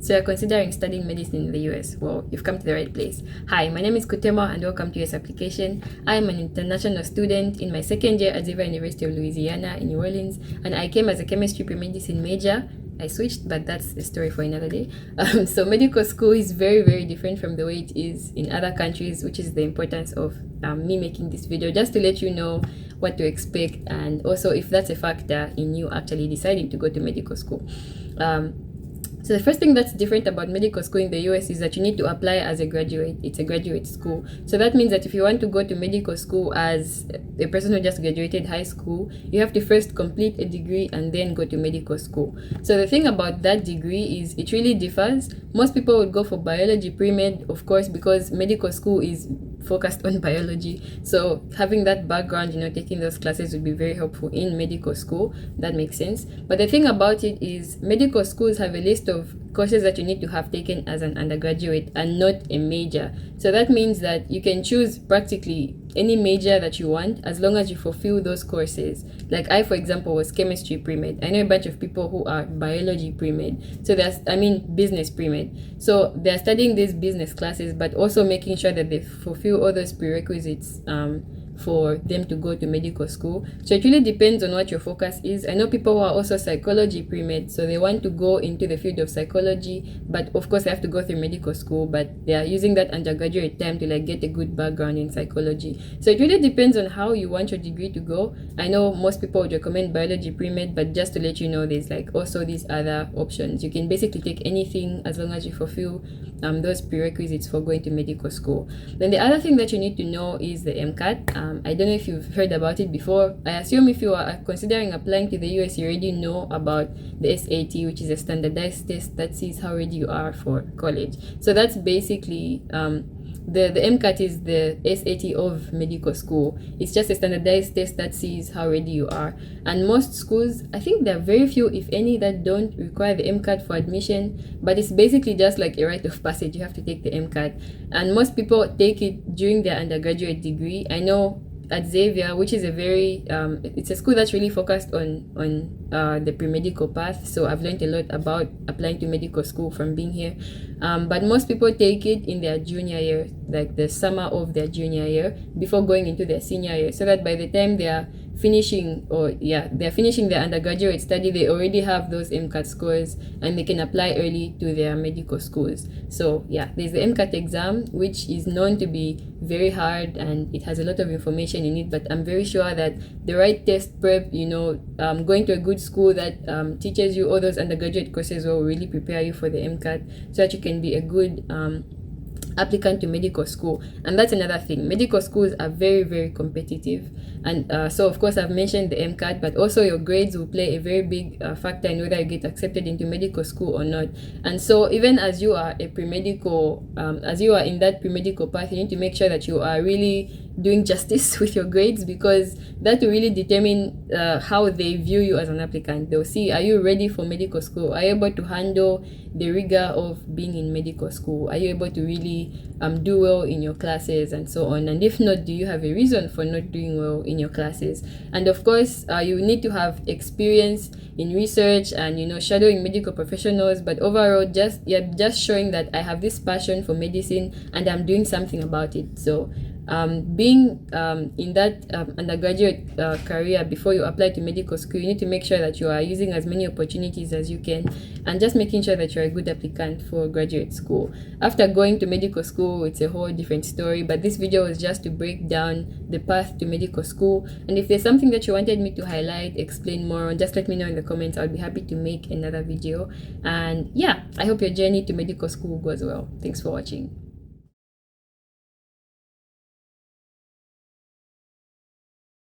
So you're considering studying medicine in the US? Well, you've come to the right place. Hi, my name is Kutemwa and welcome to US application. I am an international student in my second year at Xavier University of Louisiana in New Orleans, and I came as a chemistry pre-medicine major. I switched, but that's a story for another day. So medical school is very, very different from the way it is in other countries, which is the importance of me making this video, just to let you know what to expect, and also if that's a factor in you actually deciding to go to medical school. So the first thing that's different about medical school in the US is that you need to apply as a graduate. It's a graduate school. So that means that if you want to go to medical school as a person who just graduated high school, you have to first complete a degree and then go to medical school. So the thing about that degree is it really differs. Most people would go for biology pre-med, of course, because medical school is focused on biology. So having that background, taking those classes would be very helpful in medical school. That makes sense. But the thing about it is medical schools have a list of courses that you need to have taken as an undergraduate and not a major. So that means that you can choose practically any major that you want as long as you fulfill those courses. Like I, for example, was chemistry pre-med. I know a bunch of people who are biology pre-med. So business pre-med. So they're studying these business classes, but also making sure that they fulfill all those prerequisites for them to go to medical school. So it really depends on what your focus is. I know people who are also psychology pre-med, so they want to go into the field of psychology, but of course they have to go through medical school, but they are using that undergraduate time to get a good background in psychology. So it really depends on how you want your degree to go. I know most people would recommend biology pre-med, but just to let you know, there's also these other options. You can basically take anything as long as you fulfill those prerequisites for going to medical school. Then the other thing that you need to know is the MCAT. I don't know if you've heard about it before. I assume if you are considering applying to the US, you already know about the SAT, which is a standardized test that sees how ready you are for college. So that's basically the MCAT is the SAT of medical school. It's just a standardized test that sees how ready you are. And most schools, I think there are very few, if any, that don't require the MCAT for admission, but it's basically just like a rite of passage. You have to take the MCAT. And most people take it during their undergraduate degree. I know at Xavier, which is a very it's a school that's really focused on the pre-medical path, so I've learned a lot about applying to medical school from being here, but most people take it in their junior year, like the summer of their junior year, before going into their senior year, so that by the time they're finishing their undergraduate study, they already have those MCAT scores and they can apply early to their medical schools. So there's the MCAT exam, which is known to be very hard and it has a lot of information in it, but I'm very sure that the right test prep, going to a good school that teaches you all those undergraduate courses will really prepare you for the MCAT so that you can be a good applicant to medical school. And that's another thing, medical schools are very, very competitive, and so of course I've mentioned the MCAT, but also your grades will play a very big factor in whether you get accepted into medical school or not. And so even as you are a pre-medical as you are in that pre-medical path, you need to make sure that you are really doing justice with your grades, because that will really determine how they view you as an applicant. They'll see, are you ready for medical school? Are you able to handle the rigor of being in medical school? Are you able to really do well in your classes and so on? And if not, do you have a reason for not doing well in your classes? And of course, you need to have experience in research and shadowing medical professionals, but overall just showing that I have this passion for medicine and I'm doing something about it. So being in that undergraduate career before you apply to medical school, you need to make sure that you are using as many opportunities as you can and just making sure that you're a good applicant for graduate school. After going to medical school, it's a whole different story, but this video was just to break down the path to medical school. And if there's something that you wanted me to highlight, explain more on, just let me know in the comments. I'll be happy to make another video. And I hope your journey to medical school goes well. Thanks for watching.